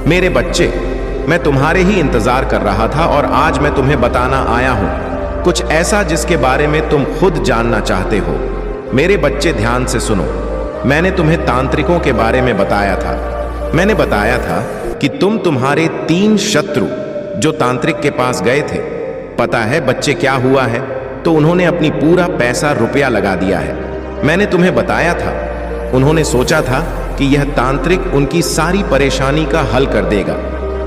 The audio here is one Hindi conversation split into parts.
मेरे बच्चे, मैं तुम्हारे ही इंतजार कर रहा था और आज मैं तुम्हें बताना आया हूं कुछ ऐसा जिसके बारे में तुम खुद जानना चाहते हो। मेरे बच्चे ध्यान से सुनो। मैंने तुम्हें तांत्रिकों के बारे में बताया था। मैंने बताया था कि तुम्हारे 3 शत्रु जो तांत्रिक के पास गए थे, पता है बच्चे क्या हुआ है? तो उन्होंने अपनी पूरा पैसा रुपया लगा दिया है। मैंने तुम्हें बताया था, उन्होंने सोचा था कि यह तांत्रिक उनकी सारी परेशानी का हल कर देगा,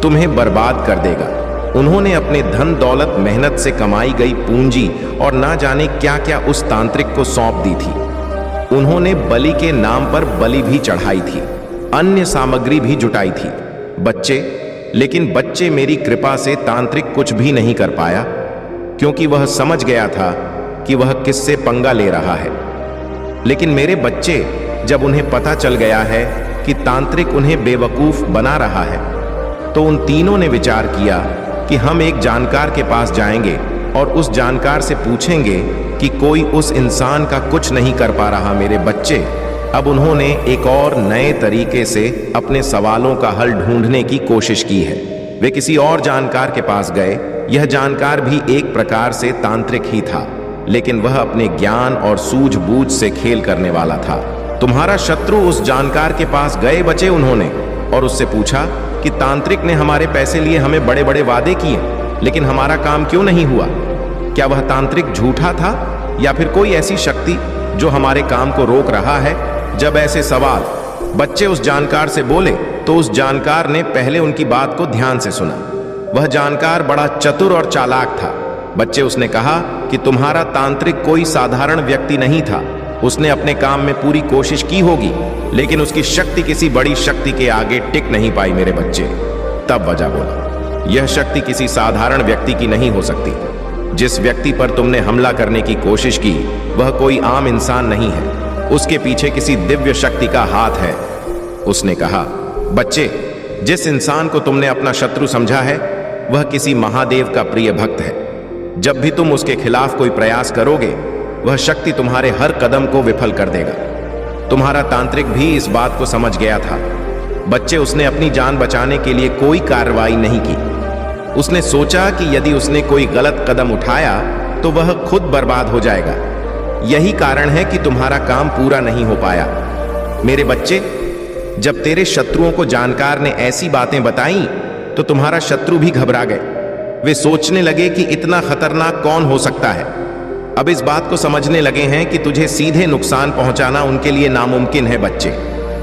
तुम्हें बर्बाद कर देगा। उन्होंने अपने धन दौलत, मेहनत से कमाई गई पूंजी और ना जाने क्या क्या उस तांत्रिक को सौंप दी थी। उन्होंने बलि के नाम पर बलि भी चढ़ाई थी, अन्य सामग्री भी जुटाई थी। लेकिन बच्चे, मेरी कृपा से तांत्रिक कुछ भी नहीं कर पाया, क्योंकि वह समझ गया था कि वह किससे पंगा ले रहा है। लेकिन मेरे बच्चे, जब उन्हें पता चल गया है कि तांत्रिक उन्हें बेवकूफ बना रहा है, तो उन तीनों ने विचार किया कि हम एक जानकार के पास जाएंगे और उस जानकार से पूछेंगे कि कोई उस इंसान का कुछ नहीं कर पा रहा। मेरे बच्चे, अब उन्होंने एक और नए तरीके से अपने सवालों का हल ढूंढने की कोशिश की है। वे किसी और जानकार के पास गए। यह जानकार भी एक प्रकार से तांत्रिक ही था, लेकिन वह अपने ज्ञान और सूझबूझ से खेल करने वाला था। तुम्हारा शत्रु उस जानकार के पास गए बच्चे, उन्होंने और उससे पूछा कि तांत्रिक ने हमारे पैसे लिए, हमें बड़े बड़े वादे किए, लेकिन हमारा काम क्यों नहीं हुआ? क्या वह तांत्रिक झूठा था या फिर कोई ऐसी शक्ति जो हमारे काम को रोक रहा है? जब ऐसे सवाल बच्चे उस जानकार से बोले, तो उस जानकार ने पहले उनकी बात को ध्यान से सुना। वह जानकार बड़ा चतुर और चालाक था। बच्चे, उसने कहा कि तुम्हारा तांत्रिक कोई साधारण व्यक्ति नहीं था। उसने अपने काम में पूरी कोशिश की होगी, लेकिन उसकी शक्ति किसी बड़ी शक्ति के आगे टिक नहीं पाई। मेरे बच्चे, तब वजह बोला, यह शक्ति किसी साधारण व्यक्ति की नहीं हो सकती। जिस व्यक्ति पर तुमने हमला करने की कोशिश की, वह कोई आम इंसान नहीं है। उसके पीछे किसी दिव्य शक्ति का हाथ है। उसने कहा, बच्चे, जिस इंसान को तुमने अपना शत्रु समझा है, वह किसी महादेव का प्रिय भक्त है। जब भी तुम उसके खिलाफ कोई प्रयास करोगे, वह शक्ति तुम्हारे हर कदम को विफल कर देगा। तुम्हारा तांत्रिक भी इस बात को समझ गया था। बच्चे, उसने अपनी जान बचाने के लिए कोई कार्रवाई नहीं की। उसने सोचा कि यदि उसने कोई गलत कदम उठाया तो वह खुद बर्बाद हो जाएगा। यही कारण है कि तुम्हारा काम पूरा नहीं हो पाया। मेरे बच्चे, जब तेरे शत्रुओं को जानकार ने ऐसी बातें बताई, तो तुम्हारा शत्रु भी घबरा गए। वे सोचने लगे कि इतना खतरनाक कौन हो सकता है। अब इस बात को समझने लगे हैं कि तुझे सीधे नुकसान पहुंचाना उनके लिए नामुमकिन है बच्चे।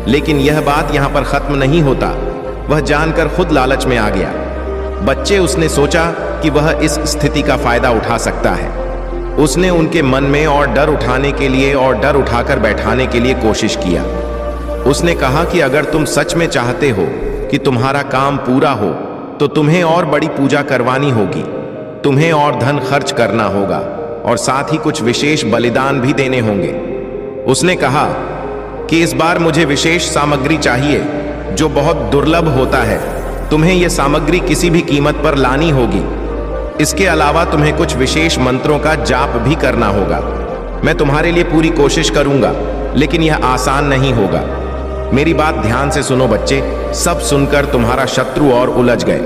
लेकिन यह बात यहां पर खत्म नहीं होता। वह जानकर खुद लालच में आ गया। बच्चे, उसने सोचा कि वह इस स्थिति का फायदा उठा सकता है। उसने उनके मन में और डर उठाने के लिए और डर उठाकर बैठाने के लिए कोशिश किया। उसने कहा कि अगर तुम सच में चाहते हो कि तुम्हारा काम पूरा हो, तो तुम्हें और बड़ी पूजा करवानी होगी, तुम्हें और धन खर्च करना होगा और साथ ही कुछ विशेष बलिदान भी देने होंगे। उसने कहा कि इस बार मुझे विशेष सामग्री चाहिए जो बहुत दुर्लभ होता है। तुम्हें यह सामग्री किसी भी कीमत पर लानी होगी। इसके अलावा तुम्हें कुछ विशेष मंत्रों का जाप भी करना होगा। मैं तुम्हारे लिए पूरी कोशिश करूंगा, लेकिन यह आसान नहीं होगा। मेरी बात ध्यान से सुनो बच्चे। सब सुनकर तुम्हारा शत्रु और उलझ गए।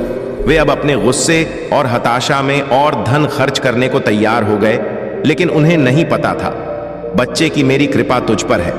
वे अब अपने गुस्से और हताशा में और धन खर्च करने को तैयार हो गए, लेकिन उन्हें नहीं पता था बच्चे की मेरी कृपा तुझ पर है।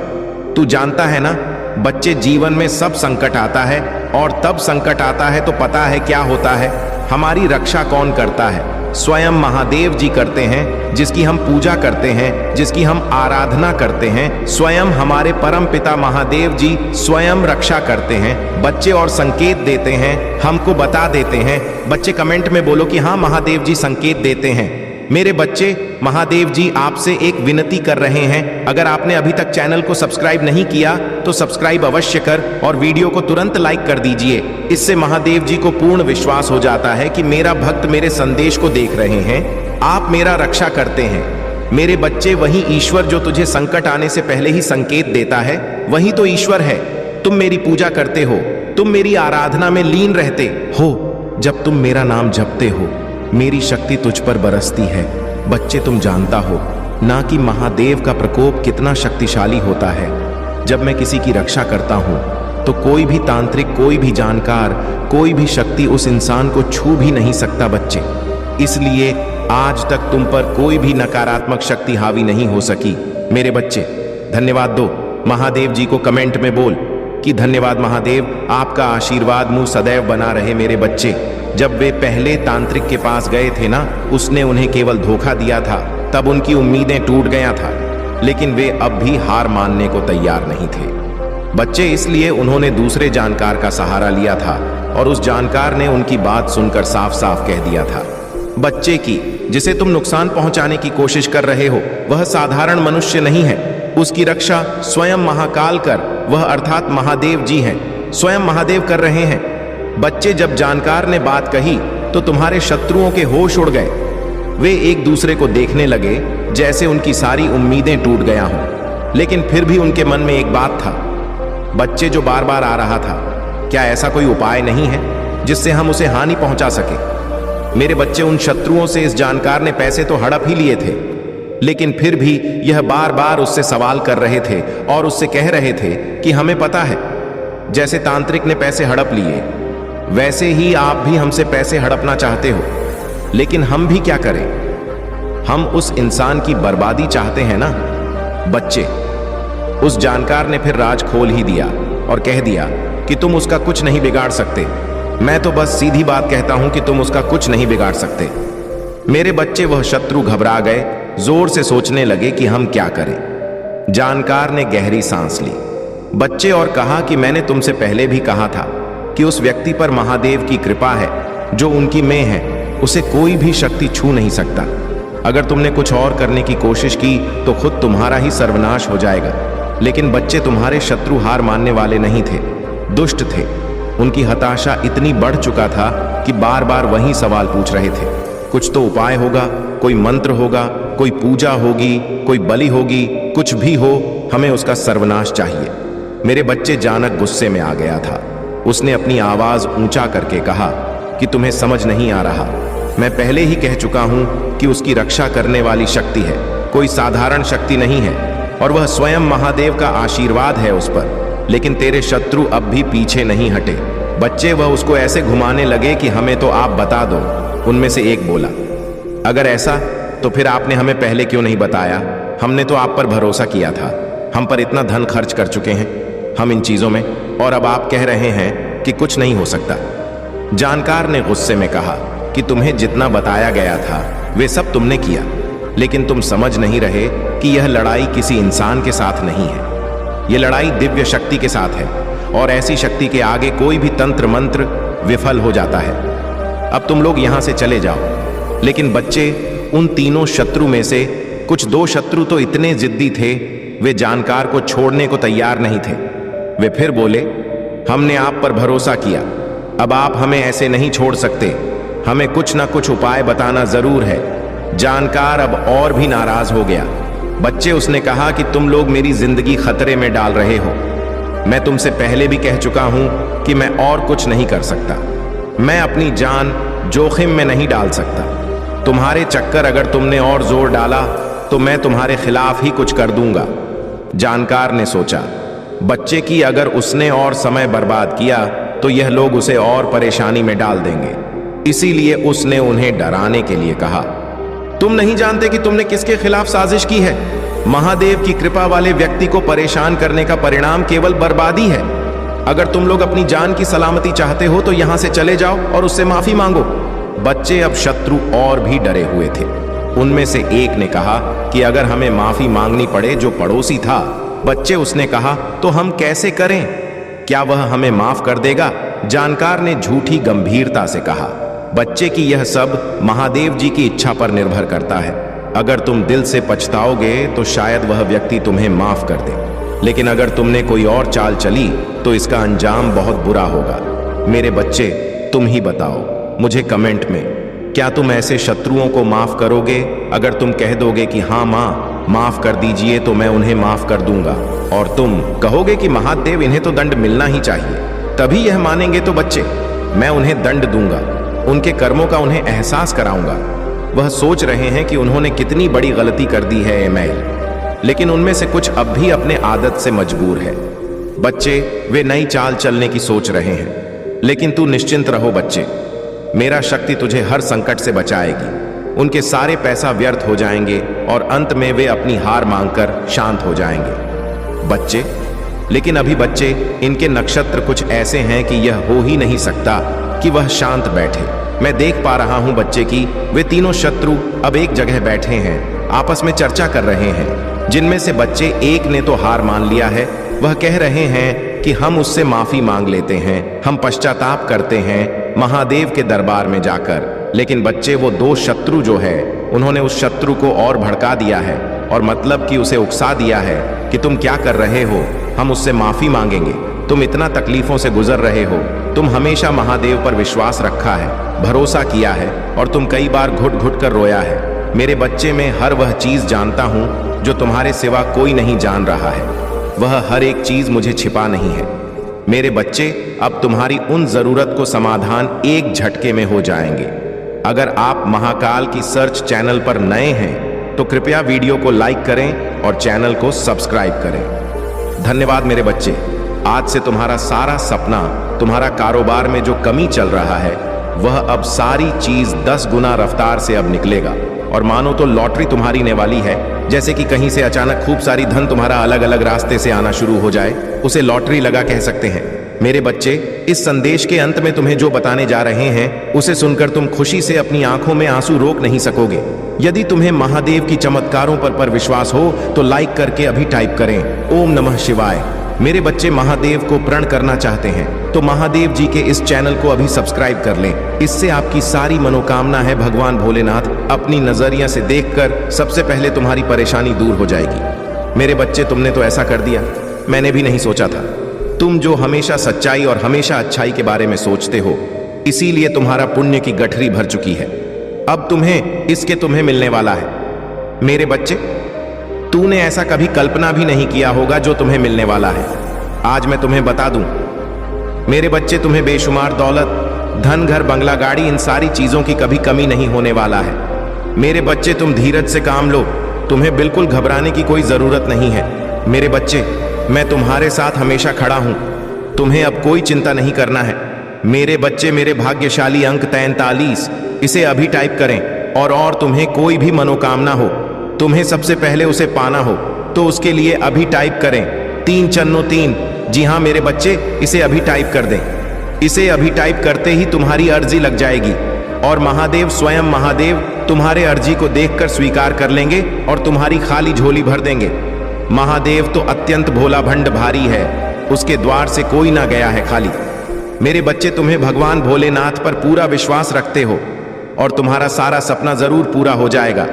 तू जानता है ना बच्चे, जीवन में सब संकट आता है और तब संकट आता है तो पता है क्या होता है? हमारी रक्षा कौन करता है? स्वयं महादेव जी करते हैं, जिसकी हम पूजा करते हैं, जिसकी हम आराधना करते हैं। स्वयं हमारे परम पिता महादेव जी स्वयं रक्षा करते हैं बच्चे, और संकेत देते हैं, हमको बता देते हैं। बच्चे, कमेंट में बोलो कि हाँ, महादेव जी संकेत देते हैं। मेरे बच्चे, महादेव जी आपसे एक विनती कर रहे हैं। अगर आपने अभी तक चैनल को सब्सक्राइब नहीं किया तो सब्सक्राइब अवश्य कर और वीडियो को तुरंत लाइक कर दीजिए। इससे महादेव जी को पूर्ण विश्वास हो जाता है कि मेरा भक्त मेरे संदेश को देख रहे हैं, आप मेरा रक्षा करते हैं। मेरे बच्चे, वही ईश्वर जो तुझे संकट आने से पहले ही संकेत देता है, वही तो ईश्वर है। तुम मेरी पूजा करते हो, तुम मेरी आराधना में लीन रहते हो। जब तुम मेरा नाम जपते हो, मेरी शक्ति तुझ पर बरसती है। बच्चे, तुम जानता हो ना कि महादेव का प्रकोप कितना शक्तिशाली होता है। जब मैं किसी की रक्षा करता हूँ तो कोई भी तांत्रिक, कोई भी जानकार, कोई भी शक्ति उस इंसान को छू भी नहीं सकता बच्चे। इसलिए आज तक तुम पर कोई भी नकारात्मक शक्ति हावी नहीं हो सकी मेरे बच्चे। धन्यवाद दो महादेव जी को कमेंट में बोल कि धन्यवाद महादेव, आपका आशीर्वाद मुंह सदैव बना रहे मेरे बच्चे। जब वे पहले तांत्रिक के पास गए थे ना, उसने उन्हें केवल धोखा दिया था, तब उनकी उम्मीदें टूट गया था, लेकिन वे अब भी हार मानने को तैयार नहीं थे बच्चे। इसलिए उन्होंने दूसरे जानकार का सहारा लिया था और उस जानकार ने उनकी बात सुनकर साफ साफ कह दिया था, बच्चे की जिसे तुम नुकसान पहुंचाने की कोशिश कर रहे हो वह साधारण मनुष्य नहीं है, उसकी रक्षा स्वयं महाकाल कर, वह अर्थात महादेव जी हैं, स्वयं महादेव कर रहे हैं। बच्चे, जब जानकार ने बात कही तो तुम्हारे शत्रुओं के होश उड़ गए। वे एक दूसरे को देखने लगे जैसे उनकी सारी उम्मीदें टूट गया हों, लेकिन फिर भी उनके मन में एक बात था बच्चे जो बार बार आ रहा था, क्या ऐसा कोई उपाय नहीं है जिससे हम उसे हानि पहुंचा सके। मेरे बच्चे, उन शत्रुओं से इस जानकार ने पैसे तो हड़प ही लिए थे, लेकिन फिर भी यह बार बार उससे सवाल कर रहे थे और उससे कह रहे थे कि हमें पता है, जैसे तांत्रिक ने पैसे हड़प लिए वैसे ही आप भी हमसे पैसे हड़पना चाहते हो, लेकिन हम भी क्या करें, हम उस इंसान की बर्बादी चाहते हैं ना बच्चे। उस जानकार ने फिर राज खोल ही दिया और कह दिया कि तुम उसका कुछ नहीं बिगाड़ सकते। मैं तो बस सीधी बात कहता हूं कि तुम उसका कुछ नहीं बिगाड़ सकते मेरे बच्चे। वह शत्रु घबरा गए, जोर से सोचने लगे कि हम क्या करें। जानकार ने गहरी सांस ली बच्चे और कहा कि मैंने तुमसे पहले भी कहा था कि उस व्यक्ति पर महादेव की कृपा है, जो उनकी में है, उसे कोई भी शक्ति छू नहीं सकता। अगर तुमने कुछ और करने की कोशिश की तो खुद तुम्हारा ही सर्वनाश हो जाएगा। लेकिन बच्चे, तुम्हारे शत्रु हार मानने वाले नहीं थे, दुष्ट थे। उनकी हताशा इतनी बढ़ चुका था कि बार बार वही सवाल पूछ रहे थे, कुछ तो उपाय होगा, कोई मंत्र होगा, कोई पूजा होगी, कोई बलि होगी, कुछ भी हो, हमें उसका सर्वनाश चाहिए। मेरे बच्चे, जानक गुस्से में आ गया था। उसने अपनी आवाज ऊंचा करके कहा कि तुम्हें समझ नहीं आ रहा, मैं पहले ही कह चुका हूं कि उसकी रक्षा करने वाली शक्ति है, कोई साधारण शक्ति नहीं है, और वह स्वयं महादेव का आशीर्वाद है उस पर। लेकिन तेरे शत्रु अब भी पीछे नहीं हटे बच्चे। वह उसको ऐसे घुमाने लगे कि हमें तो आप बता दो। उनमें से एक बोला, अगर ऐसा तो फिर आपने हमें पहले क्यों नहीं बताया, हमने तो आप पर भरोसा किया था, हम पर इतना धन खर्च कर चुके हैं हम इन चीजों में, और अब आप कह रहे हैं कि कुछ नहीं हो सकता। जानकार ने गुस्से में कहा कि तुम्हें जितना बताया गया था वे सब तुमने किया, लेकिन तुम समझ नहीं रहे कि यह लड़ाई किसी इंसान के साथ नहीं है, यह लड़ाई दिव्य शक्ति के साथ है, और ऐसी शक्ति के आगे कोई भी तंत्र मंत्र विफल हो जाता है। अब तुम लोग यहां से चले जाओ। लेकिन बच्चे, उन तीनों शत्रु में से कुछ 2 शत्रु तो इतने जिद्दी थे, वे जानकार को छोड़ने को तैयार नहीं थे। वे फिर बोले, हमने आप पर भरोसा किया, अब आप हमें ऐसे नहीं छोड़ सकते, हमें कुछ ना कुछ उपाय बताना जरूर है। जानकार अब और भी नाराज हो गया। बच्चे, उसने कहा कि तुम लोग मेरी जिंदगी खतरे में डाल रहे हो। मैं तुमसे पहले भी कह चुका हूं कि मैं और कुछ नहीं कर सकता, मैं अपनी जान जोखिम में नहीं डाल सकता। तुम्हारे चक्कर अगर तुमने और जोर डाला तो मैं तुम्हारे खिलाफ ही कुछ कर दूंगा। जानकार ने सोचा बच्चे की अगर उसने और समय बर्बाद किया तो यह लोग उसे और परेशानी में डाल देंगे, इसीलिए उसने उन्हें डराने के लिए कहा, तुम नहीं जानते कि तुमने किसके खिलाफ साजिश की है। महादेव की कृपा वाले व्यक्ति को परेशान करने का परिणाम केवल बर्बादी है। अगर तुम लोग अपनी जान की सलामती चाहते हो तो यहां से चले जाओ और उससे माफी मांगो। बच्चे, अब शत्रु और भी डरे हुए थे। उनमें से एक ने कहा कि अगर हमें माफी मांगनी पड़े जो पड़ोसी था। बच्चे, उसने कहा, तो हम कैसे करें, क्या वह हमें माफ कर देगा? जानकार ने झूठी गंभीरता से कहा, बच्चे की यह सब महादेव जी की इच्छा पर निर्भर करता है। अगर तुम दिल से पछताओगे तो शायद वह व्यक्ति तुम्हें माफ कर दे, लेकिन अगर तुमने कोई और चाल चली तो इसका अंजाम बहुत बुरा होगा। मेरे बच्चे, तुम ही बताओ मुझे कमेंट में, क्या तुम ऐसे शत्रुओं को माफ करोगे? अगर तुम कह दोगे कि हाँ माँ माफ कर दीजिए तो मैं उन्हें माफ कर दूंगा, और तुम कहोगे कि महादेव इन्हें तो दंड मिलना ही चाहिए, तभी यह मानेंगे, तो बच्चे मैं उन्हें दंड दूंगा, उनके कर्मों का उन्हें एहसास कराऊंगा। वह सोच रहे हैं कि उन्होंने कितनी बड़ी गलती कर दी है एमेल, लेकिन उनमें से कुछ अब भी अपने आदत से मजबूर है। बच्चे वे नई चाल चलने की सोच रहे हैं, लेकिन तू निश्चिंत रहो बच्चे, मेरा शक्ति तुझे हर संकट से बचाएगी। उनके सारे पैसा व्यर्थ हो जाएंगे और अंत में वे अपनी हार मांगकर शांत हो जाएंगे। बच्चे, लेकिन अभी बच्चे, इनके नक्षत्र कुछ ऐसे हैं कि यह हो ही नहीं सकता कि वह शांत बैठे। मैं देख पा रहा हूं बच्चे कि वे तीनों शत्रु अब एक जगह बैठे हैं, आपस में चर्चा कर रहे हैं। जिनमें से बच्चे एक ने तो हार मान लिया है, वह कह रहे हैं कि हम उससे माफी मांग लेते हैं, हम पश्चाताप करते हैं महादेव के दरबार में जाकर। लेकिन बच्चे, वो दो शत्रु जो है, उन्होंने उस शत्रु को और भड़का दिया है और मतलब कि उसे उकसा दिया है कि तुम क्या कर रहे हो, हम उससे माफी मांगेंगे, तुम इतना तकलीफों से गुजर रहे हो, तुम हमेशा महादेव पर विश्वास रखा है, भरोसा किया है और तुम कई बार घुट घुट कर रोया है। मेरे बच्चे, मैं हर वह चीज जानता हूं जो तुम्हारे सिवा कोई नहीं जान रहा है, वह हर एक चीज मुझे छिपा नहीं है। मेरे बच्चे, अब तुम्हारी उन जरूरत को समाधान एक झटके में हो जाएंगे। अगर आप महाकाल की सर्च चैनल पर नए हैं तो कृपया वीडियो को लाइक करें और चैनल को सब्सक्राइब करें। धन्यवाद मेरे बच्चे। आज से तुम्हारा सारा सपना, तुम्हारा कारोबार में जो कमी चल रहा है, वह अब सारी चीज 10 गुना रफ्तार से अब निकलेगा। और मानो तो लॉटरी तुम्हारी ने वाली है, जैसे कि कहीं से अचानक खूब सारी धन तुम्हारा अलग अलग रास्ते से आना शुरू हो जाए, उसे लॉटरी लगा कह सकते हैं। मेरे बच्चे, इस संदेश के अंत में तुम्हें जो बताने जा रहे हैं, उसे सुनकर तुम खुशी से अपनी आंखों में आंसू रोक नहीं सकोगे। यदि तुम्हें महादेव की चमत्कारों पर विश्वास हो तो लाइक करके अभी टाइप करें ओम नमः शिवाय। मेरे बच्चे महादेव को प्रण करना चाहते हैं तो महादेव जी के इस चैनल को अभी सब्सक्राइब कर लें। इससे आपकी सारी मनोकामना है भगवान भोलेनाथ अपनी नजरिया से देखकर सबसे पहले तुम्हारी परेशानी दूर हो जाएगी। मेरे बच्चे, तुमने तो ऐसा कर दिया, मैंने भी नहीं सोचा था। तुम जो हमेशा सच्चाई और हमेशा अच्छाई के बारे में सोचते हो, इसीलिए तुम्हारा पुण्य की गठरी भर चुकी है। अब तुम्हें मिलने वाला है। मेरे बच्चे, तूने ऐसा कभी कल्पना भी नहीं किया होगा जो तुम्हें मिलने वाला है। आज मैं तुम्हें बता दूं मेरे बच्चे, तुम्हें बेशुमार दौलत, धन, घर, बंगला, गाड़ी, इन सारी चीजों की कभी कमी नहीं होने वाला है। मेरे बच्चे, तुम धीरज से काम लो, तुम्हें बिल्कुल घबराने की कोई जरूरत नहीं है। मेरे बच्चे, मैं तुम्हारे साथ हमेशा खड़ा हूं, तुम्हें अब कोई चिंता नहीं करना है। मेरे बच्चे, मेरे भाग्यशाली अंक 43, इसे अभी टाइप करें। और तुम्हें कोई भी मनोकामना हो, तुम्हें सबसे पहले उसे पाना हो तो उसके लिए अभी टाइप करें 3 चन्नो 3। जी हाँ मेरे बच्चे, इसे अभी टाइप कर दें। इसे अभी टाइप करते ही तुम्हारी अर्जी लग जाएगी और महादेव, स्वयं महादेव, तुम्हारे अर्जी को देखकर स्वीकार कर लेंगे और तुम्हारी खाली झोली भर देंगे। महादेव तो अत्यंत भोला भंड भारी है, उसके द्वार से कोई ना गया है खाली। मेरे बच्चे, तुम्हें भगवान भोलेनाथ पर पूरा विश्वास रखते हो और तुम्हारा सारा सपना जरूर पूरा हो जाएगा।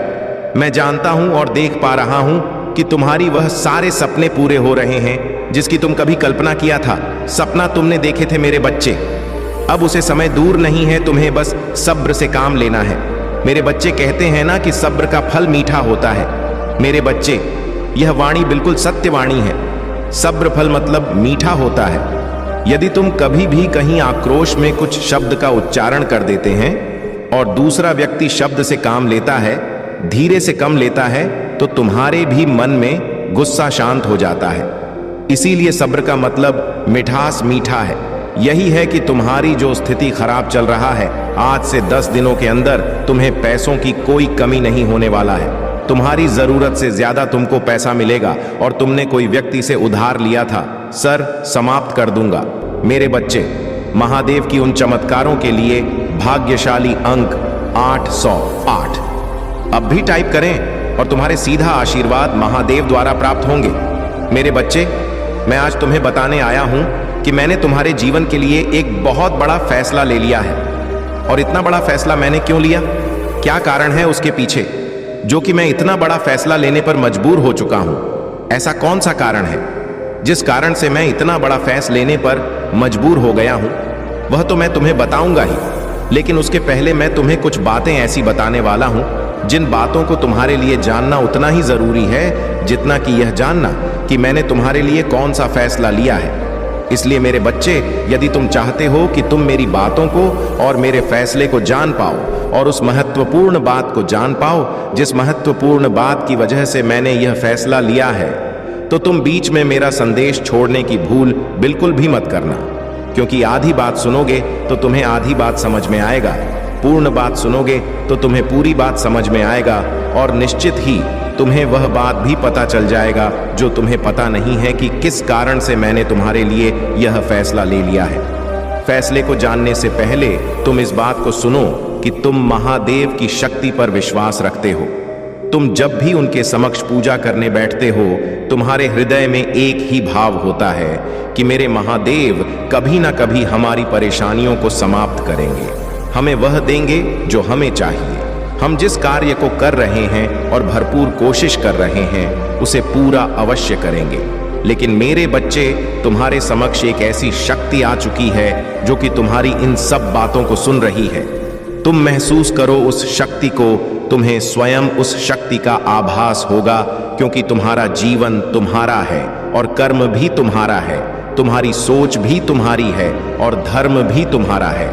मैं जानता हूं और देख पा रहा हूं कि तुम्हारी वह सारे सपने पूरे हो रहे हैं जिसकी तुम कभी कल्पना किया था, सपना तुमने देखे थे मेरे बच्चे। अब उसे समय दूर नहीं है, तुम्हें बस सब्र से काम लेना है। मेरे बच्चे, कहते हैं ना कि सब्र का फल मीठा होता है। मेरे बच्चे, यह वाणी बिल्कुल सत्य वाणी है। सब्र फल मतलब मीठा होता है। यदि तुम कभी भी कहीं आक्रोश में कुछ शब्द का उच्चारण कर देते हैं और दूसरा व्यक्ति शब्द से काम लेता है, धीरे से कम लेता है, तो तुम्हारे भी मन में गुस्सा शांत हो जाता है। इसीलिए सब्र का मतलब मिठास मीठा है। यही है कि तुम्हारी जो स्थिति खराब चल रहा है, आज से 10 दिनों के अंदर तुम्हें पैसों की कोई कमी नहीं होने वाला है। तुम्हारी जरूरत से ज्यादा तुमको पैसा मिलेगा और तुमने कोई व्यक्ति से उधार लिया था, सर समाप्त कर दूंगा। मेरे बच्चे, महादेव की उन चमत्कारों के लिए भाग्यशाली अंक 808 अब भी टाइप करें और तुम्हारे सीधा आशीर्वाद महादेव द्वारा प्राप्त होंगे। मेरे बच्चे, मैं आज तुम्हें बताने आया हूं कि मैंने तुम्हारे जीवन के लिए एक बहुत बड़ा फैसला ले लिया है। और इतना बड़ा फैसला मैंने क्यों लिया, क्या कारण है उसके पीछे, जो कि मैं इतना बड़ा फैसला लेने पर मजबूर हो चुका हूं। ऐसा कौन सा कारण है जिस कारण से मैं इतना बड़ा फैसला लेने पर मजबूर हो गया हूं, वह तो मैं तुम्हें बताऊंगा ही। लेकिन उसके पहले मैं तुम्हें कुछ बातें ऐसी बताने वाला हूं जिन बातों को तुम्हारे लिए जानना उतना ही जरूरी है जितना कि यह जानना कि मैंने तुम्हारे लिए कौन सा फैसला लिया है। इसलिए मेरे बच्चे, यदि तुम चाहते हो कि तुम मेरी बातों को और मेरे फैसले को जान पाओ और उस महत्वपूर्ण बात को जान पाओ जिस महत्वपूर्ण बात की वजह से मैंने यह फैसला लिया है, तो तुम बीच में मेरा संदेश छोड़ने की भूल बिल्कुल भी मत करना, क्योंकि आधी बात सुनोगे तो तुम्हें आधी बात समझ में आएगा, पूर्ण बात सुनोगे तो तुम्हें पूरी बात समझ में आएगा, और निश्चित ही तुम्हें वह बात भी पता चल जाएगा जो तुम्हें पता नहीं है कि किस कारण से मैंने तुम्हारे लिए यह फैसला ले लिया है। फैसले को जानने से पहले तुम इस बात को सुनो कि तुम महादेव की शक्ति पर विश्वास रखते हो। तुम जब भी उनके समक्ष पूजा करने बैठते हो, तुम्हारे हृदय में एक ही भाव होता है कि मेरे महादेव कभी ना कभी हमारी परेशानियों को समाप्त करेंगे, हमें वह देंगे जो हमें चाहिए। हम जिस कार्य को कर रहे हैं और भरपूर कोशिश कर रहे हैं उसे पूरा अवश्य करेंगे। लेकिन मेरे बच्चे, तुम्हारे समक्ष एक ऐसी शक्ति आ चुकी है जो कि तुम्हारी इन सब बातों को सुन रही है। तुम महसूस करो उस शक्ति को, तुम्हें स्वयं उस शक्ति का आभास होगा, क्योंकि तुम्हारा जीवन तुम्हारा है और कर्म भी तुम्हारा है, तुम्हारी सोच भी तुम्हारी है और धर्म भी तुम्हारा है।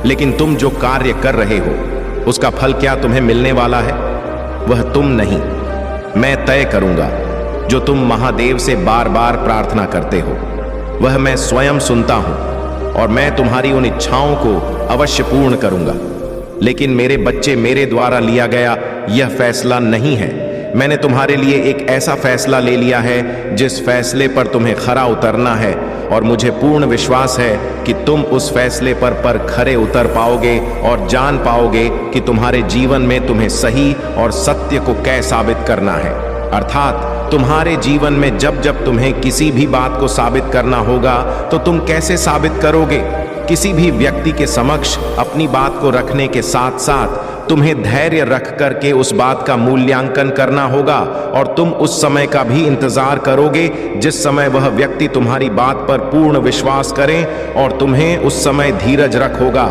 लेकिन तुम जो कार्य कर रहे हो उसका फल क्या तुम्हें मिलने वाला है? वह तुम नहीं, मैं तय करूंगा। जो तुम महादेव से बार बार प्रार्थना करते हो वह मैं स्वयं सुनता हूं और मैं तुम्हारी उन इच्छाओं को अवश्य पूर्ण करूंगा। लेकिन मेरे बच्चे, मेरे द्वारा लिया गया यह फैसला नहीं है। मैंने तुम्हारे लिए एक ऐसा फैसला ले लिया है जिस फैसले पर तुम्हें खरा उतरना है, और मुझे पूर्ण विश्वास है कि तुम उस फैसले पर खरे उतर पाओगे और जान पाओगे कि तुम्हारे जीवन में तुम्हें सही और सत्य को कैसे साबित करना है। अर्थात तुम्हारे जीवन में जब जब तुम्हें किसी भी बात को साबित करना होगा तो तुम कैसे साबित करोगे? किसी भी व्यक्ति के समक्ष अपनी बात को रखने के साथ साथ तुम्हें धैर्य रख करके उस बात का मूल्यांकन करना होगा, और तुम उस समय का भी इंतजार करोगे जिस समय वह व्यक्ति तुम्हारी बात पर पूर्ण विश्वास करे, और तुम्हें उस समय धीरज रख होगा।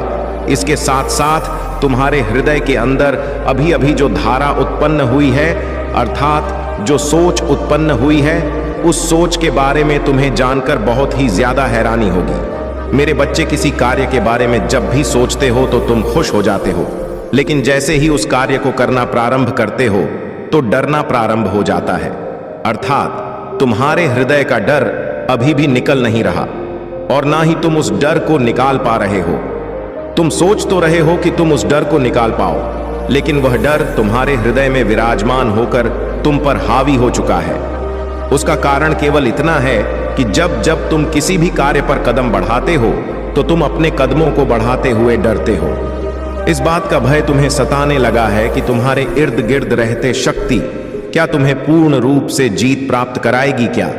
इसके साथ साथ तुम्हारे हृदय के अंदर अभी अभी जो धारा उत्पन्न हुई है, अर्थात जो सोच उत्पन्न हुई है, उस सोच के बारे में तुम्हें जानकर बहुत ही ज्यादा हैरानी होगी। मेरे बच्चे, किसी कार्य के बारे में जब भी सोचते हो तो तुम खुश हो जाते हो, लेकिन जैसे ही उस कार्य को करना प्रारंभ करते हो तो डरना प्रारंभ हो जाता है। अर्थात तुम्हारे हृदय का डर अभी भी निकल नहीं रहा, और ना ही तुम उस डर को निकाल पा रहे हो। तुम सोच तो रहे हो कि तुम उस डर को निकाल पाओ, लेकिन वह डर तुम्हारे हृदय में विराजमान होकर तुम पर हावी हो चुका है। उसका कारण केवल इतना है कि जब जब तुम किसी भी कार्य पर कदम बढ़ाते हो तो तुम अपने कदमों को बढ़ाते हुए डरते हो। इस बात का भय तुम्हें सताने लगा है कि तुम्हारे इर्द गिर्द रहते शक्ति क्या तुम्हें पूर्ण रूप से जीत प्राप्त कराएगी क्या?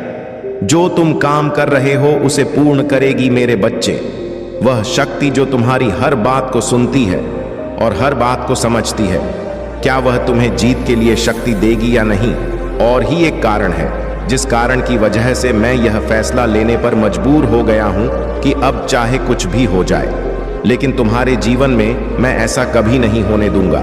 जो तुम काम कर रहे हो उसे पूर्ण करेगी मेरे बच्चे। वह शक्ति जो तुम्हारी हर बात को सुनती है और हर बात को समझती है, क्या वह तुम्हें जीत के लिए शक्ति देगी या नहीं? और ही एक कारण है जिस कारण की वजह से मैं यह फैसला लेने पर मजबूर हो गया हूं कि अब चाहे कुछ भी हो जाए, लेकिन तुम्हारे जीवन में मैं ऐसा कभी नहीं होने दूंगा।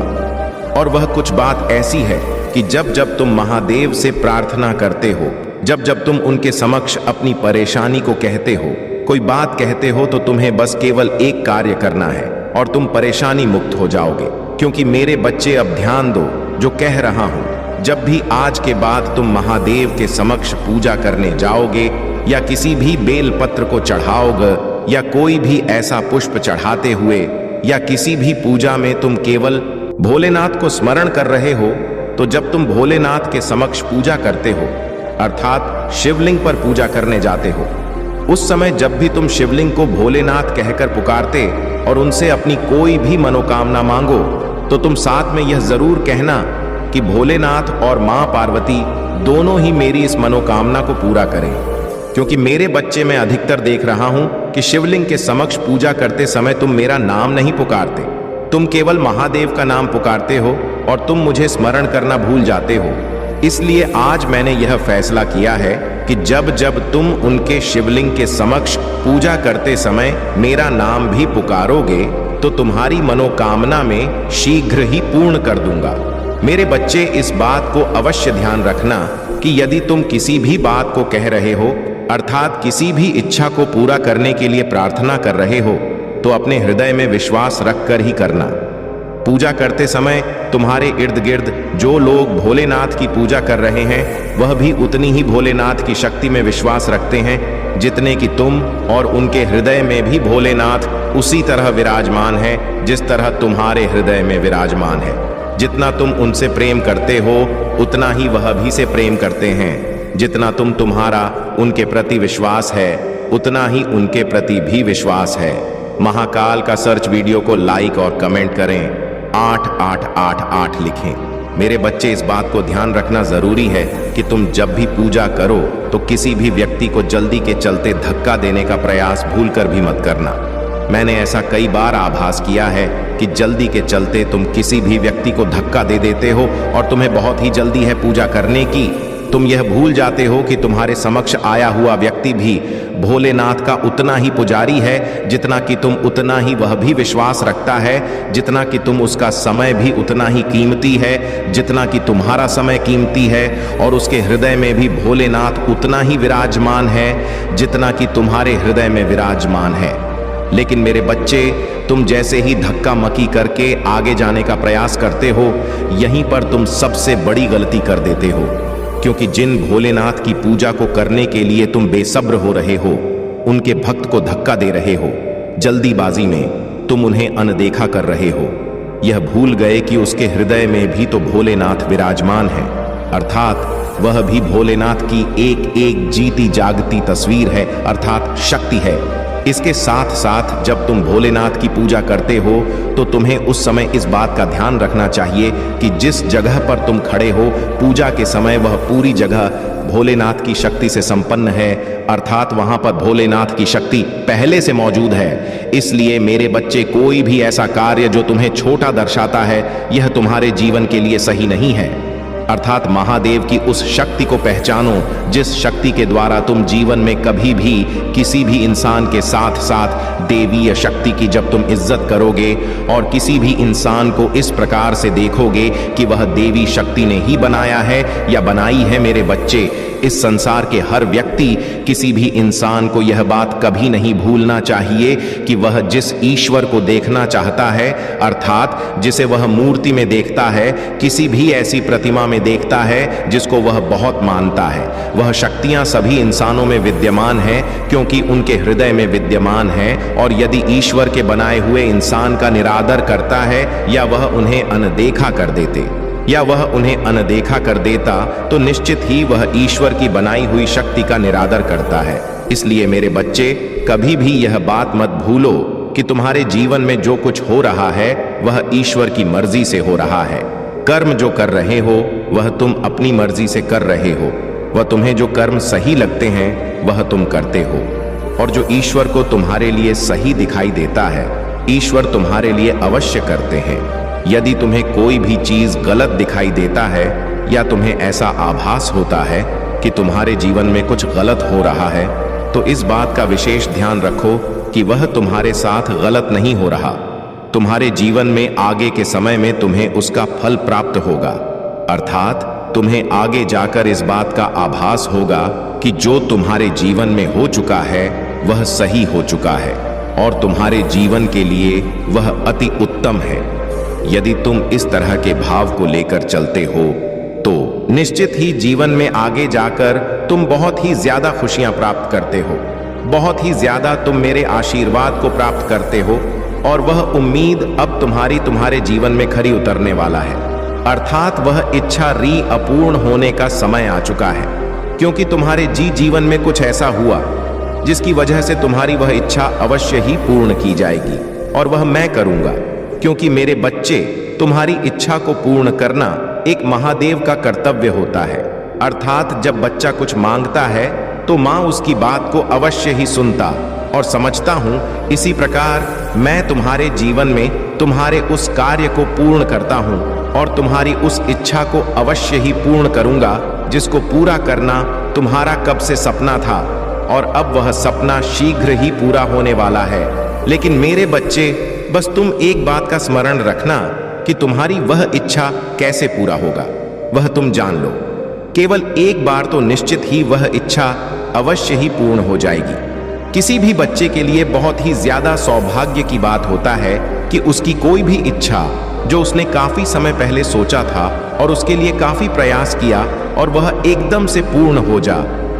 और वह कुछ बात ऐसी है कि जब जब तुम महादेव से प्रार्थना करते हो, जब जब तुम उनके समक्ष अपनी परेशानी को कहते हो, कोई बात कहते हो, तो तुम्हें बस केवल एक कार्य करना है और तुम परेशानी मुक्त हो जाओगे। क्योंकि मेरे बच्चे, अब ध्यान दो जो कह रहा हूं। जब भी आज के बाद तुम महादेव के समक्ष पूजा करने जाओगे या किसी भी बेल पत्र को चढ़ाओगे या कोई भी ऐसा पुष्प चढ़ाते हुए या किसी भी पूजा में तुम केवल भोलेनाथ को स्मरण कर रहे हो, तो जब तुम भोलेनाथ के समक्ष पूजा करते हो, अर्थात शिवलिंग पर पूजा करने जाते हो, उस समय जब भी तुम शिवलिंग को भोलेनाथ कहकर पुकारते और उनसे अपनी कोई भी मनोकामना मांगो, तो तुम साथ में यह जरूर कहना कि भोलेनाथ और मां पार्वती दोनों ही मेरी इस मनोकामना को पूरा करें। क्योंकि मेरे बच्चे, मैं अधिकतर देख रहा हूं कि शिवलिंग के समक्ष पूजा करते समय तुम मेरा नाम नहीं पुकारते, तुम केवल महादेव का नाम पुकारते हो और तुम मुझे स्मरण करना भूल जाते हो। इसलिए आज मैंने यह फैसला किया है कि जब जब तुम उनके शिवलिंग के समक्ष पूजा करते समय मेरा नाम भी पुकारोगे तो तुम्हारी मनोकामना में शीघ्र ही पूर्ण कर दूंगा। मेरे बच्चे, इस बात को अवश्य ध्यान रखना कि यदि तुम किसी भी बात को कह रहे हो, अर्थात किसी भी इच्छा को पूरा करने के लिए प्रार्थना कर रहे हो, तो अपने हृदय में विश्वास रखकर ही करना। पूजा करते समय तुम्हारे इर्द गिर्द जो लोग भोलेनाथ की पूजा कर रहे हैं वह भी उतनी ही भोलेनाथ की शक्ति में विश्वास रखते हैं जितने कि तुम, और उनके हृदय में भी भोलेनाथ उसी तरह विराजमान है जिस तरह तुम्हारे हृदय में विराजमान है। जितना तुम उनसे प्रेम करते हो उतना ही वह भी से प्रेम करते हैं। जितना तुम्हारा उनके प्रति विश्वास है उतना ही उनके प्रति भी विश्वास है। महाकाल का सर्च वीडियो को लाइक और कमेंट करें, 8888 लिखें। मेरे बच्चे, इस बात को ध्यान रखना जरूरी है कि तुम जब भी पूजा करो तो किसी भी व्यक्ति को जल्दी के चलते धक्का देने का प्रयास भूलकर भी मत करना। मैंने ऐसा कई बार आभास किया है कि जल्दी के चलते तुम किसी भी व्यक्ति को धक्का दे देते हो और तुम्हें बहुत ही जल्दी है पूजा करने की। तुम यह भूल जाते हो कि तुम्हारे समक्ष आया हुआ व्यक्ति भी भोलेनाथ का उतना ही पुजारी है जितना कि तुम, उतना ही वह भी विश्वास रखता है जितना कि तुम, उसका समय भी उतना ही कीमती है जितना कि तुम्हारा समय कीमती है, और उसके हृदय में भी भोलेनाथ उतना ही विराजमान है जितना कि तुम्हारे हृदय में विराजमान है। लेकिन मेरे बच्चे, तुम जैसे ही धक्का मक्की करके आगे जाने का प्रयास करते हो, यहीं पर तुम सबसे बड़ी गलती कर देते हो, क्योंकि जिन भोलेनाथ की पूजा को करने के लिए तुम बेसब्र हो रहे हो, उनके भक्त को धक्का दे रहे हो। जल्दीबाजी में तुम उन्हें अनदेखा कर रहे हो। यह भूल गए कि उसके हृदय में भी तो भोलेनाथ विराजमान है, अर्थात वह भी भोलेनाथ की एक एक जीती जागती तस्वीर है, अर्थात शक्ति है। इसके साथ साथ जब तुम भोलेनाथ की पूजा करते हो तो तुम्हें उस समय इस बात का ध्यान रखना चाहिए कि जिस जगह पर तुम खड़े हो पूजा के समय वह पूरी जगह भोलेनाथ की शक्ति से संपन्न है, अर्थात वहां पर भोलेनाथ की शक्ति पहले से मौजूद है। इसलिए मेरे बच्चे, कोई भी ऐसा कार्य जो तुम्हें छोटा दर्शाता है यह तुम्हारे जीवन के लिए सही नहीं है। अर्थात महादेव की उस शक्ति को पहचानो जिस शक्ति के द्वारा तुम जीवन में कभी भी किसी भी इंसान के साथ साथ देवीय शक्ति की जब तुम इज्जत करोगे और किसी भी इंसान को इस प्रकार से देखोगे कि वह देवी शक्ति ने ही बनाया है या बनाई है, मेरे बच्चे, इस संसार के हर व्यक्ति, किसी भी इंसान को यह बात कभी नहीं भूलना चाहिए कि वह जिस ईश्वर को देखना चाहता है, अर्थात जिसे वह मूर्ति में देखता है, किसी भी ऐसी प्रतिमा में देखता है जिसको वह बहुत मानता है, वह शक्तियां सभी इंसानों में विद्यमान हैं क्योंकि उनके हृदय में विद्यमान है। और यदि ईश्वर के बनाए हुए इंसान का निरादर करता है या वह उन्हें अनदेखा कर देता तो निश्चित ही वह ईश्वर की बनाई हुई शक्ति का निरादर करता है। इसलिए मेरे बच्चे, कभी भी यह बात मत भूलो कि तुम्हारे जीवन में जो कुछ हो रहा है वह ईश्वर की मर्जी से हो रहा है। कर्म जो कर रहे हो वह तुम अपनी मर्जी से कर रहे हो, वह तुम्हें जो कर्म सही लगते हैं वह तुम करते हो, और जो ईश्वर को तुम्हारे लिए सही दिखाई देता है ईश्वर तुम्हारे लिए अवश्य करते हैं। यदि तुम्हें कोई भी चीज गलत दिखाई देता है या तुम्हें ऐसा आभास होता है कि तुम्हारे जीवन में कुछ गलत हो रहा है तो इस बात का विशेष ध्यान रखो कि वह तुम्हारे साथ गलत नहीं हो रहा। तुम्हारे जीवन में आगे के समय में तुम्हें उसका फल प्राप्त होगा, अर्थात तुम्हें आगे जाकर इस बात का आभास होगा कि जो तुम्हारे जीवन में हो चुका है वह सही हो चुका है और तुम्हारे जीवन के लिए वह अति उत्तम है। यदि तुम इस तरह के भाव को लेकर चलते हो तो निश्चित ही जीवन में आगे जाकर तुम बहुत ही ज्यादा खुशियां प्राप्त करते हो, बहुत ही ज्यादा तुम मेरे आशीर्वाद को प्राप्त करते हो, और वह उम्मीद अब तुम्हारे जीवन में खरी उतरने वाला है, अर्थात वह इच्छा अपूर्ण होने का समय आ चुका है, क्योंकि तुम्हारे जीवन में कुछ ऐसा हुआ जिसकी वजह से तुम्हारी वह इच्छा अवश्य ही पूर्ण की जाएगी, और वह मैं करूंगा, क्योंकि मेरे बच्चे, तुम्हारी इच्छा को पूर्ण करना एक महादेव का कर्तव्य होता है। अर्थात जब बच्चा कुछ मांगता है तो माँ उसकी बात को अवश्य ही सुनता और समझता हूँ। इसी प्रकार मैं तुम्हारे जीवन में तुम्हारे उस कार्य को पूर्ण करता हूँ और तुम्हारी उस इच्छा को अवश्य ही पूर्ण करूँगा जिसको पूरा करना तुम्हारा कब से सपना था, और अब वह सपना शीघ्र ही पूरा होने वाला है। लेकिन मेरे बच्चे, बस तुम एक बात का स्मरण रखना कि तुम्हारी वह इच्छा कैसे पूरा होगा वह तुम जान लो। केवल एक बार तो निश्चित ही वह इच्छा अवश्य ही पूर्ण हो जाएगी। किसी भी बच्चे के लिए बहुत ही ज्यादा सौभाग्य की बात होता है कि उसकी कोई भी इच्छा जो उसने काफी समय पहले सोचा था और उसके लिए काफी प्रयास किया और वह एकदम से पूर्ण हो जा।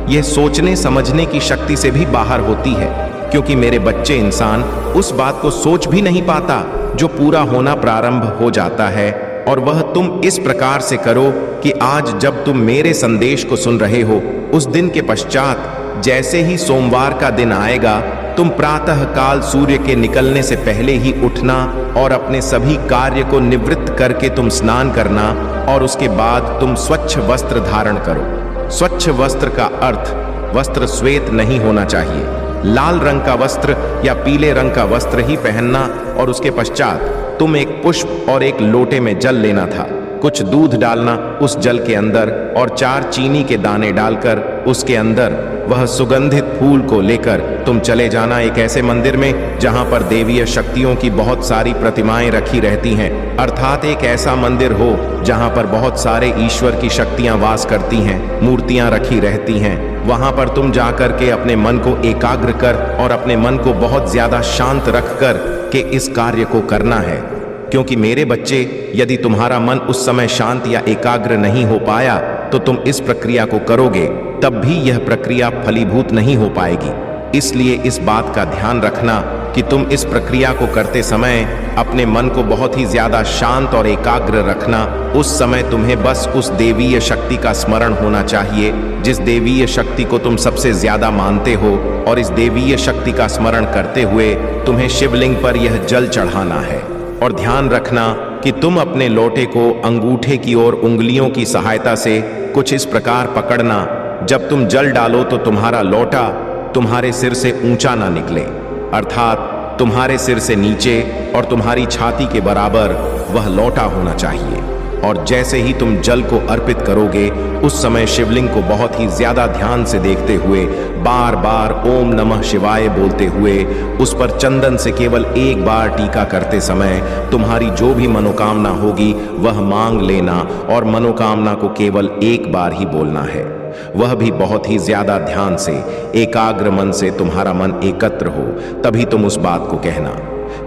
यह सोचने समझने की शक्ति से भी बाहर होती है, क्योंकि मेरे बच्चे इंसान उस बात को सोच भी नहीं पाता जो पूरा होना प्रारंभ हो जाता है। और वह तुम इस प्रकार से करो कि आज जब तुम मेरे संदेश को सुन रहे हो, उस दिन के पश्चात जैसे ही सोमवार का दिन आएगा, तुम प्रातः काल सूर्य के निकलने से पहले ही उठना और अपने सभी कार्य को निवृत्त करके तुम स्नान करना और उसके बाद तुम स्वच्छ वस्त्र धारण करो। स्वच्छ वस्त्र का अर्थ वस्त्र श्वेत नहीं होना चाहिए, लाल रंग का वस्त्र या पीले रंग का वस्त्र ही पहनना। और उसके पश्चात तुम एक पुष्प और एक लोटे में जल लेना था, कुछ दूध डालना उस जल के अंदर और 4 चीनी के दाने डालकर उसके अंदर वह सुगंधित फूल को लेकर तुम चले जाना एक ऐसे मंदिर में जहां पर देवीय शक्तियों की बहुत सारी प्रतिमाएं रखी रहती हैं। अर्थात एक ऐसा मंदिर हो जहां पर बहुत सारे ईश्वर की शक्तियां वास करती हैं, मूर्तियां रखी रहती हैं। वहां पर तुम जाकर के अपने मन को एकाग्र कर और अपने मन को बहुत ज्यादा शांत रख कर के इस कार्य को करना है। क्योंकि मेरे बच्चे, यदि तुम्हारा मन उस समय शांत या एकाग्र नहीं हो पाया तो तुम इस प्रक्रिया को करोगे, तब भी यह प्रक्रिया फलीभूत नहीं हो पाएगी। इसलिए इस बात का ध्यान रखना कि तुम इस प्रक्रिया को करते समय अपने मन को बहुत ही ज्यादा शांत और एकाग्र रखना। उस समय तुम्हें बस उस देवीय शक्ति का स्मरण होना चाहिए जिस देवीय शक्ति को तुम सबसे ज्यादा मानते हो, और इस देवीय शक्ति का स्मरण करते हुए तुम्हें शिवलिंग पर यह जल चढ़ाना है। और ध्यान रखना कि तुम अपने लोटे को अंगूठे की ओर उंगलियों की सहायता से कुछ इस प्रकार पकड़ना, जब तुम जल डालो तो तुम्हारा लोटा तुम्हारे सिर से ऊंचा ना निकले, अर्थात तुम्हारे सिर से नीचे और तुम्हारी छाती के बराबर वह लोटा होना चाहिए। और जैसे ही तुम जल को अर्पित करोगे, उस समय शिवलिंग को बहुत ही ज्यादा ध्यान से देखते हुए बार बार ओम नमः शिवाय बोलते हुए उस पर चंदन से केवल एक बार टीका करते समय तुम्हारी जो भी मनोकामना होगी वह मांग लेना, और मनोकामना को केवल एक बार ही बोलना है, वह भी बहुत ही ज्यादा ध्यान से, एकाग्र मन से। तुम्हारा मन एकत्र हो तभी तुम उस बात को कहना।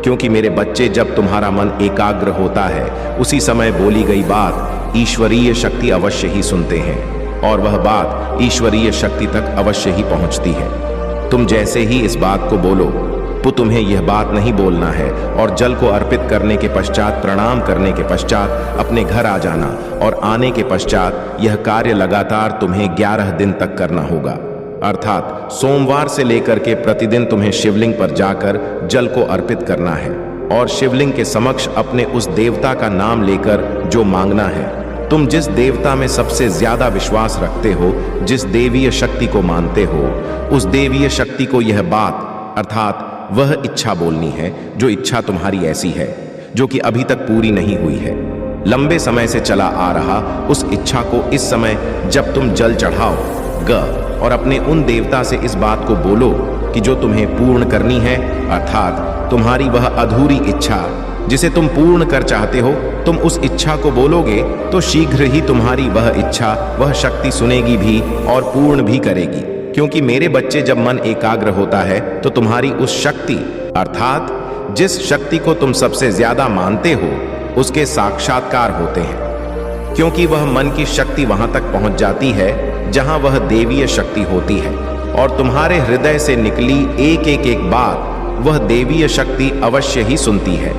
क्योंकि मेरे बच्चे, जब तुम्हारा मन एकाग्र होता है उसी समय बोली गई बात ईश्वरीय शक्ति अवश्य ही सुनते हैं, और वह बात ईश्वरीय शक्ति तक अवश्य ही पहुंचती है। तुम जैसे ही इस बात को बोलो तो तुम्हें यह बात नहीं बोलना है, और जल को अर्पित करने के पश्चात, प्रणाम करने के पश्चात अपने घर आ जाना, और आने के पश्चात यह कार्य लगातार तुम्हें 11 दिन तक करना होगा। अर्थात सोमवार से लेकर के प्रतिदिन तुम्हें शिवलिंग पर जाकर जल को अर्पित करना है, और शिवलिंग के समक्ष अपने उस देवता का नाम लेकर जो मांगना है। तुम जिस देवता में सबसे ज्यादा विश्वास रखते हो, जिस देवीय शक्ति को मानते हो, उस देवीय शक्ति को यह बात, अर्थात वह इच्छा बोलनी है जो इच्छा तुम्हारी ऐसी है जो कि अभी तक पूरी नहीं हुई है, लंबे समय से चला आ रहा। उस इच्छा को इस समय जब तुम जल चढ़ाओ और अपने उन देवता से इस बात को बोलो कि जो तुम्हें पूर्ण करनी है, अर्थात तुम्हारी वह अधूरी इच्छा जिसे तुम पूर्ण कर चाहते हो, तुम उस इच्छा को बोलोगे तो शीघ्र ही तुम्हारी वह इच्छा, वह शक्ति सुनेगी भी और पूर्ण भी करेगी। क्योंकि मेरे बच्चे, जब मन एकाग्र होता है तो तुम्हारी उस शक्ति, अर्थात जिस शक्ति को तुम सबसे ज्यादा मानते हो, उसके साक्षात्कार होते हैं। क्योंकि वह मन की शक्ति वहां तक पहुंच जाती है जहां वह देवीय शक्ति होती है, और तुम्हारे हृदय से निकली एक बात वह देवीय शक्ति अवश्य ही सुनती है।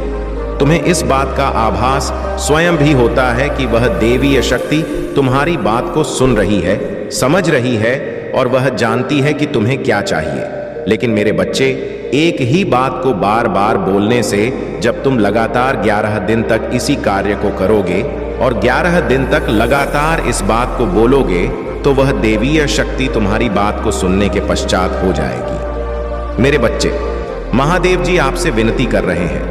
तुम्हें इस बात का आभास स्वयं भी होता है कि वह देवीय शक्ति तुम्हारी बात को सुन रही है, समझ रही है, और वह जानती है कि तुम्हें क्या चाहिए। लेकिन मेरे बच्चे, एक ही बात को बार बार बोलने से जब तुम लगातार 11 दिन तक इसी कार्य को करोगे और 11 दिन तक लगातार इस बात को बोलोगे, तो वह देवीय शक्ति तुम्हारी बात को सुनने के पश्चात हो जाएगी। मेरे बच्चे, महादेव जी आपसे विनती कर रहे हैं,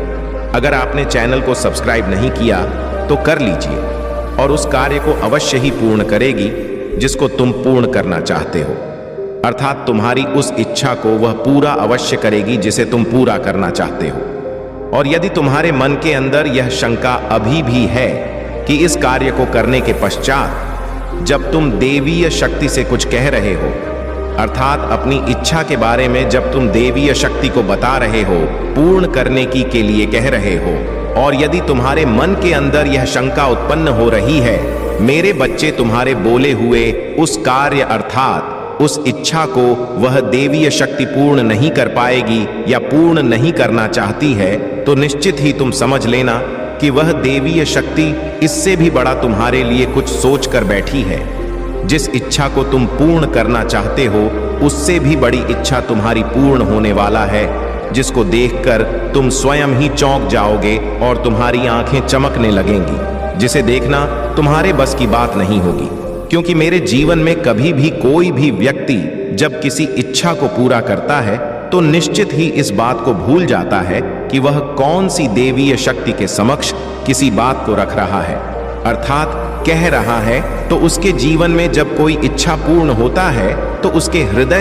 अगर आपने चैनल को सब्सक्राइब नहीं किया तो कर लीजिए, और उस कार्य को अवश्य ही पूर्ण करेगी जिसको तुम पूर्ण करना चाहते हो। अर्थात तुम्हारी उस इच्छा को वह पूरा अवश्य करेगी जिसे तुम पूरा करना चाहते हो। और यदि तुम्हारे मन के अंदर यह शंका अभी भी है कि इस कार्य को करने के पश्चात जब तुम देवीय शक्ति से कुछ कह रहे हो, अर्थात अपनी इच्छा के बारे में जब तुम देवीय शक्ति को बता रहे हो, पूर्ण करने की के लिए कह रहे हो, और यदि तुम्हारे मन के अंदर यह शंका उत्पन्न हो रही है, मेरे बच्चे तुम्हारे बोले हुए उस कार्य अर्थात उस इच्छा को वह देवीय शक्ति पूर्ण नहीं कर पाएगी या पूर्ण नहीं करना चाहती है, तो निश्चित ही तुम समझ लेना कि वह देवीय शक्ति इससे भी बड़ा तुम्हारे लिए कुछ सोच कर बैठी है। जिस इच्छा को तुम पूर्ण करना चाहते हो, उससे भी बड़ी इच्छा तुम्हारी पूर्ण होने वाला है, जिसको देखकर तुम स्वयं ही चौंक जाओगे और तुम्हारी आंखें चमकने लगेंगी, जिसे देखना तुम्हारे बस की बात नहीं होगी। क्योंकि मेरे जीवन में कभी भी कोई भी व्यक्ति जब किसी इच्छा को पूरा करता है तो निश्चित ही इस बात को भूल जाता है कि वह कौन सी देवीय शक्ति के समक्ष किसी बात को रख रहा है, अर्थात कह रहा है। तो उसके जीवन में जब कोई इच्छा पूर्ण होता है तो उसके हृदय